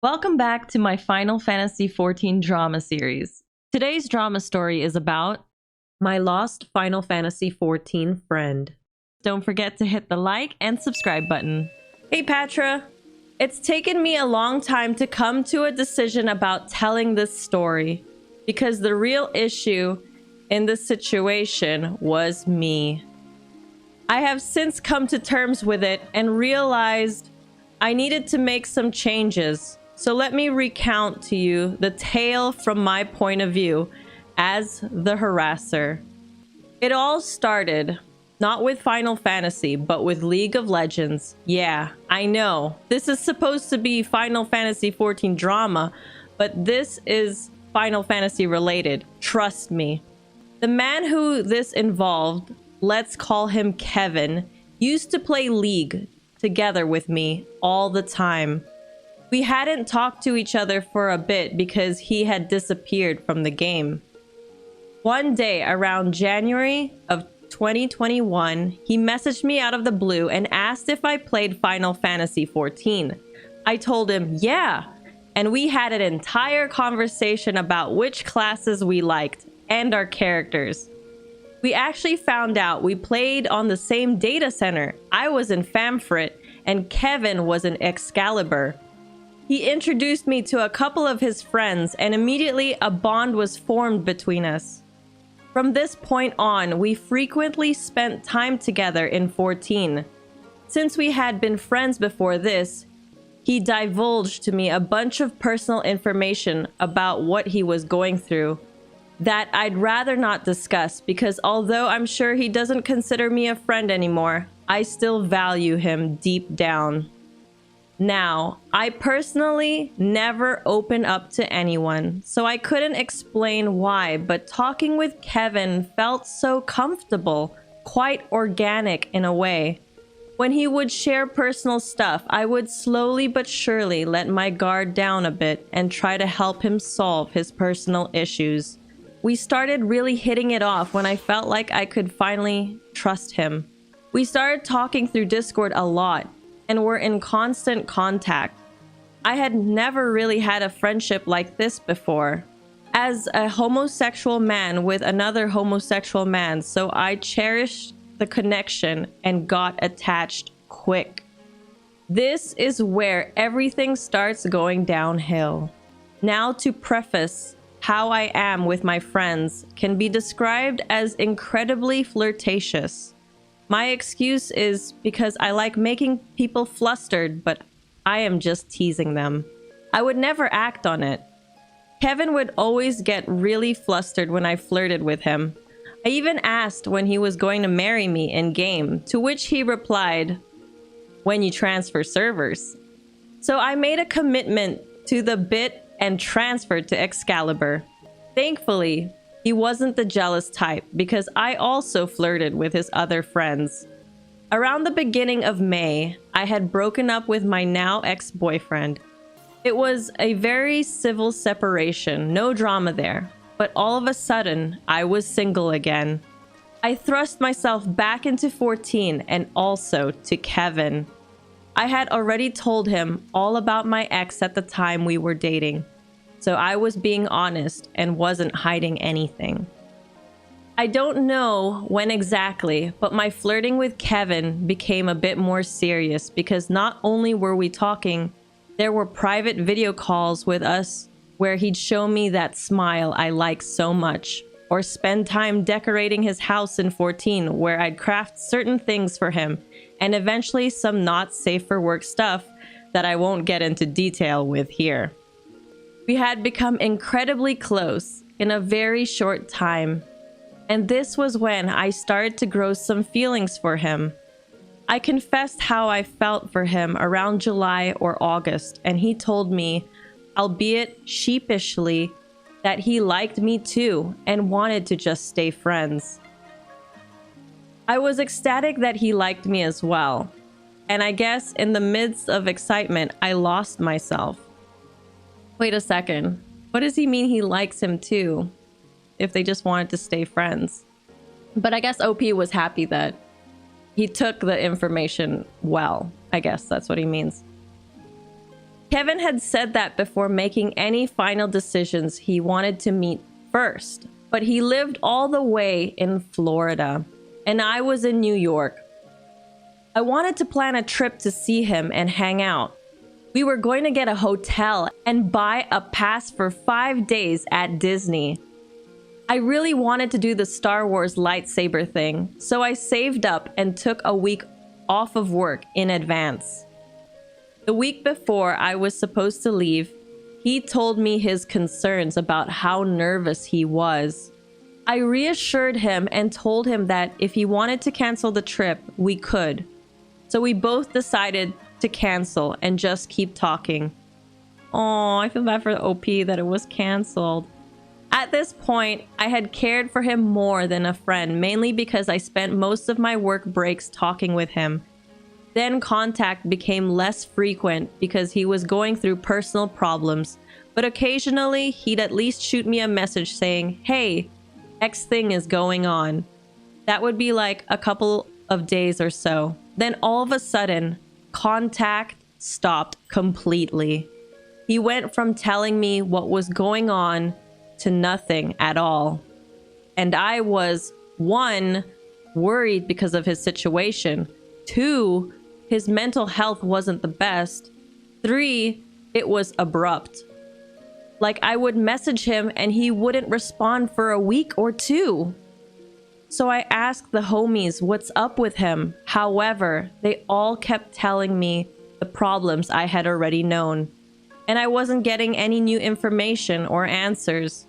Welcome back to my Final Fantasy XIV drama series. Today's drama story is about my lost Final Fantasy XIV friend. Don't forget to hit the like and subscribe button. Hey Pathra, it's taken me a long time to come to a decision about telling this story because the real issue in this situation was me. I have since come to terms with it and realized I needed to make some changes. So let me recount to you the tale from my point of view as the harasser. It all started not with Final Fantasy, but with League of Legends. Yeah, I know. This is supposed to be Final Fantasy XIV drama, but this is Final Fantasy related. Trust me. The man who this involved, let's call him Kevin, used to play League together with me all the time. We hadn't talked to each other for a bit because he had disappeared from the game. One day around January of 2021, he messaged me out of the blue and asked if I played Final Fantasy XIV. I told him, yeah, and we had an entire conversation about which classes we liked and our characters. We actually found out we played on the same data center. I was in Famfrit and Kevin was in Excalibur. He introduced me to a couple of his friends and immediately a bond was formed between us. From this point on, we frequently spent time together in 14. Since we had been friends before this, he divulged to me a bunch of personal information about what he was going through that I'd rather not discuss because although I'm sure he doesn't consider me a friend anymore, I still value him deep down. Now, I personally never open up to anyone, so I couldn't explain why, but talking with Kevin felt so comfortable, quite organic in a way. When he would share personal stuff, I would slowly but surely let my guard down a bit and try to help him solve his personal issues. We started really hitting it off when I felt like I could finally trust him. We started talking through Discord a lot and were in constant contact. I had never really had a friendship like this before. As a homosexual man with another homosexual man, so I cherished the connection and got attached quick. This is where everything starts going downhill. Now to preface, how I am with my friends can be described as incredibly flirtatious. My excuse is because I like making people flustered, but I am just teasing them. I would never act on it. Kevin would always get really flustered when I flirted with him. I even asked when he was going to marry me in game, to which he replied, "When you transfer servers." So I made a commitment to the bit and transferred to Excalibur. Thankfully, he wasn't the jealous type because I also flirted with his other friends. Around the beginning of May, I had broken up with my now ex-boyfriend. It was a very civil separation, no drama there, but all of a sudden, I was single again. I thrust myself back into 14 and also to Kevin. I had already told him all about my ex at the time we were dating. So I was being honest and wasn't hiding anything. I don't know when exactly, but my flirting with Kevin became a bit more serious because not only were we talking, there were private video calls with us where he'd show me that smile I like so much, or spend time decorating his house in 14 where I'd craft certain things for him, and eventually some not safe for work stuff that I won't get into detail with here. We had become incredibly close in a very short time, and this was when I started to grow some feelings for him. I confessed how I felt for him around July or August, and he told me, albeit sheepishly, that he liked me too and wanted to just stay friends. I was ecstatic that he liked me as well, and I guess in the midst of excitement, I lost myself. Wait a second. What does he mean he likes him too? If they just wanted to stay friends. But I guess OP was happy that he took the information well. I guess that's what he means. Kevin had said that before making any final decisions, he wanted to meet first, but he lived all the way in Florida, and I was in New York. I wanted to plan a trip to see him and hang out. We were going to get a hotel and buy a pass for 5 days at Disney. I really wanted to do the Star Wars lightsaber thing, so I saved up and took a week off of work in advance. The week before I was supposed to leave, he told me his concerns about how nervous he was. I reassured him and told him that if he wanted to cancel the trip, we could. So we both decided to cancel and just keep talking. Oh, I feel bad for the OP that it was canceled. At this point, I had cared for him more than a friend, mainly because I spent most of my work breaks talking with him. Then contact became less frequent because he was going through personal problems, but occasionally he'd at least shoot me a message saying, "Hey, X thing is going on." That would be like a couple of days or so. Then all of a sudden, contact stopped completely. He went from telling me what was going on to nothing at all. And I was, 1, worried because of his situation. 2, his mental health wasn't the best. 3, it was abrupt. Like I would message him and he wouldn't respond for a week or 2. So I asked the homies what's up with him. However, they all kept telling me the problems I had already known, and I wasn't getting any new information or answers.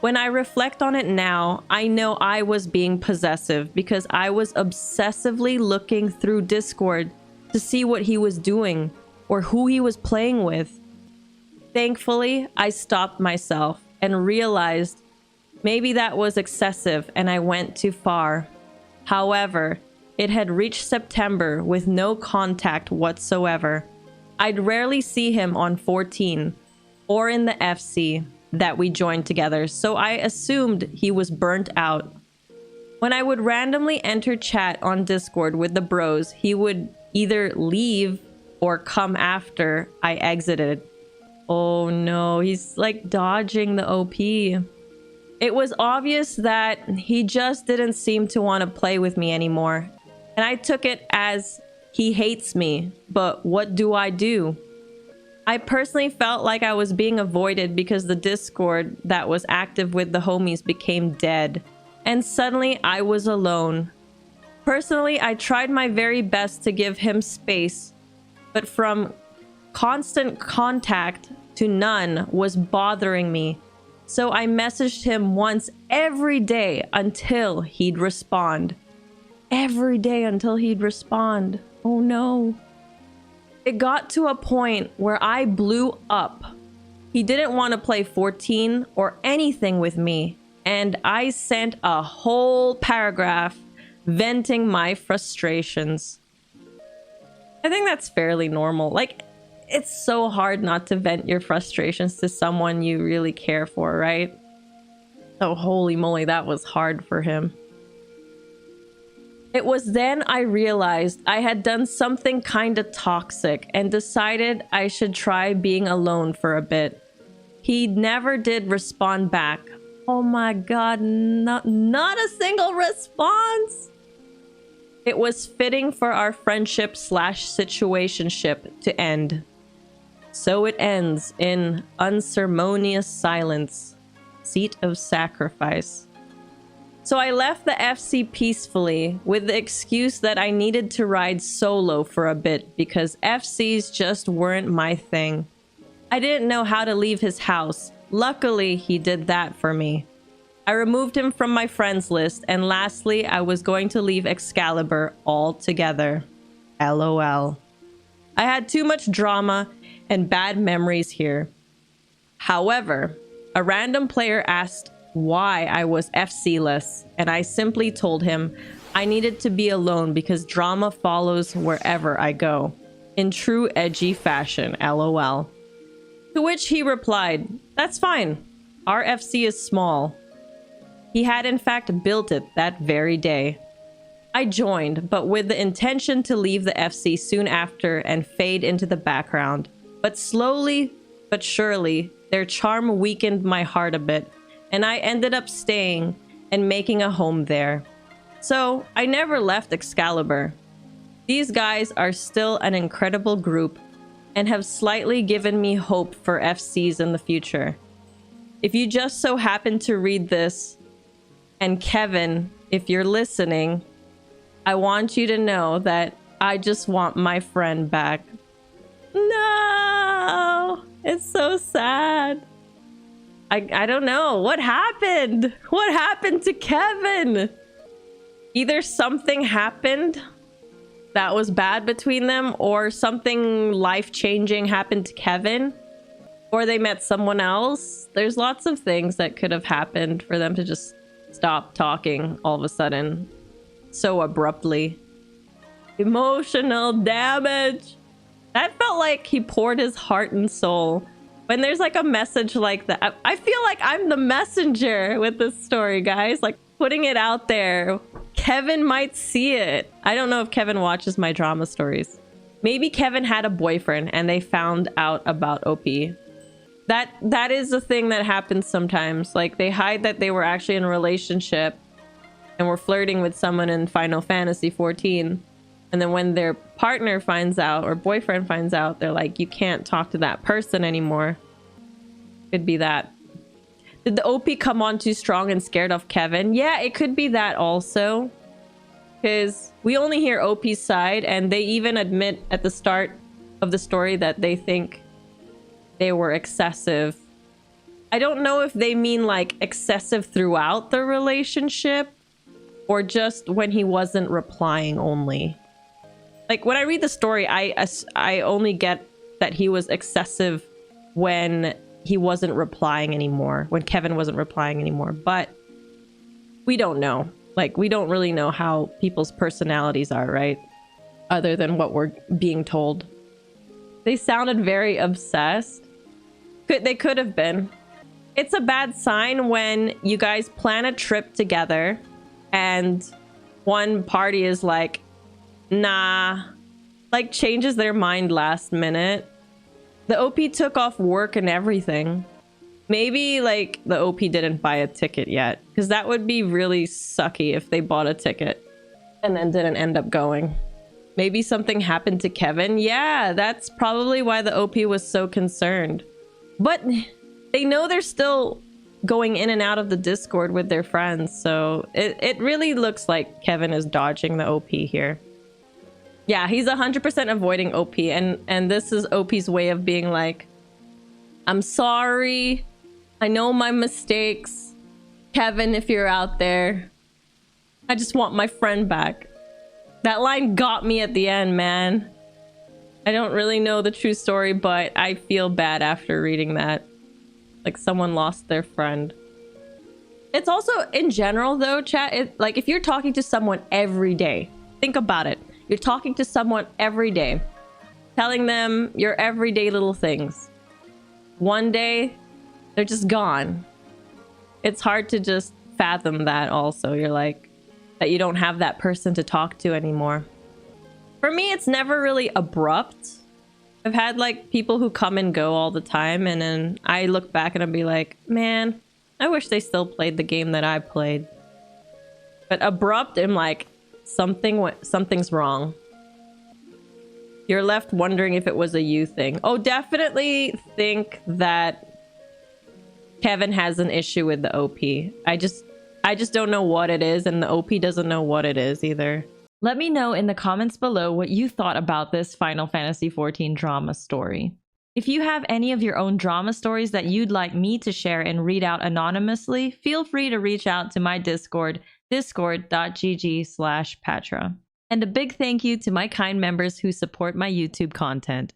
When I reflect on it now, I know I was being possessive because I was obsessively looking through Discord to see what he was doing or who he was playing with. Thankfully, I stopped myself and realized maybe that was excessive and I went too far. However, it had reached September with no contact whatsoever. I'd rarely see him on 14 or in the FC that we joined together, so I assumed he was burnt out. When I would randomly enter chat on Discord with the bros, he would either leave or come after I exited. Oh no, he's like dodging the OP. It was obvious that he just didn't seem to want to play with me anymore. And I took it as he hates me, but what do I do? I personally felt like I was being avoided because the Discord that was active with the homies became dead. And suddenly I was alone. Personally, I tried my very best to give him space, but from constant contact to none was bothering me. So I messaged him once every day until he'd respond. Every day until he'd respond. Oh no. It got to a point where I blew up. He didn't want to play 14 or anything with me, and I sent a whole paragraph venting my frustrations. I think that's fairly normal. Like, it's so hard not to vent your frustrations to someone you really care for, right? Oh, holy moly, that was hard for him. It was then I realized I had done something kind of toxic and decided I should try being alone for a bit. He never did respond back. Oh my god, not a single response! It was fitting for our friendship / situationship to end. So it ends in unceremonious silence. Seat of sacrifice. So I left the FC peacefully with the excuse that I needed to ride solo for a bit because FCs just weren't my thing. I didn't know how to leave his house. Luckily, he did that for me. I removed him from my friends list, and lastly, I was going to leave Excalibur altogether. LOL. I had too much drama and bad memories here. However, a random player asked why I was FC-less, and I simply told him I needed to be alone because drama follows wherever I go. In true edgy fashion, LOL. To which he replied, "That's fine. Our FC is small." He had in fact built it that very day. I joined, but with the intention to leave the FC soon after and fade into the background. But slowly but surely, their charm weakened my heart a bit, and I ended up staying and making a home there. So I never left Excalibur. These guys are still an incredible group and have slightly given me hope for FCs in the future. If you just so happen to read this, and Kevin, if you're listening, I want you to know that I just want my friend back. No, it's so sad. I don't know. What happened? What happened to Kevin? Either something happened that was bad between them, or something life-changing happened to Kevin, or they met someone else. There's lots of things that could have happened for them to just stop talking all of a sudden so abruptly. Emotional damage. That felt like he poured his heart and soul. When there's like a message like that, I feel like I'm the messenger with this story, guys. Like, putting it out there. Kevin might see it. I don't know if Kevin watches my drama stories. Maybe Kevin had a boyfriend and they found out about OP. That is a thing that happens sometimes. Like, they hide that they were actually in a relationship and were flirting with someone in Final Fantasy XIV. And then when their partner finds out, or boyfriend finds out, they're like, you can't talk to that person anymore. Could be that. Did the OP come on too strong and scared off Kevin? Yeah, it could be that also. Because we only hear OP's side, and they even admit at the start of the story that they think they were excessive. I don't know if they mean like excessive throughout the relationship, or just when he wasn't replying only. Like, when I read the story, I only get that he was excessive when he wasn't replying anymore, when Kevin wasn't replying anymore. But we don't know. Like, we don't really know how people's personalities are, right? Other than what we're being told. They sounded very obsessed. They could have been. It's a bad sign when you guys plan a trip together and one party is like, nah, like changes their mind last minute. The OP took off work and everything. Maybe like the OP didn't buy a ticket yet, because that would be really sucky if they bought a ticket and then didn't end up going. Maybe something happened to Kevin. Yeah, that's probably why the OP was so concerned. But they know they're still going in and out of the Discord with their friends, so it really looks like Kevin is dodging the OP here. Yeah, he's 100% avoiding OP, and this is OP's way of being like, I'm sorry, I know my mistakes, Kevin, if you're out there, I just want my friend back. That line got me at the end, man. I don't really know the true story, but I feel bad after reading that. Like, someone lost their friend. It's also, in general though, chat, like, if you're talking to someone every day, think about it. You're talking to someone every day, telling them your everyday little things. One day, they're just gone. It's hard to just fathom that also. You're like, that you don't have that person to talk to anymore. For me, it's never really abrupt. I've had like people who come and go all the time, and then I look back and I'll be like, man, I wish they still played the game that I played. But abrupt, I'm like, something's wrong. You're left wondering if it was a you thing. Oh, definitely think that Kevin has an issue with the OP. I just don't know what it is, and the OP doesn't know what it is either. Let me know in the comments below what you thought about this Final Fantasy XIV drama story. If you have any of your own drama stories that you'd like me to share and read out anonymously, feel free to reach out to my Discord, discord.gg/Pathra. And a big thank you to my kind members who support my YouTube content.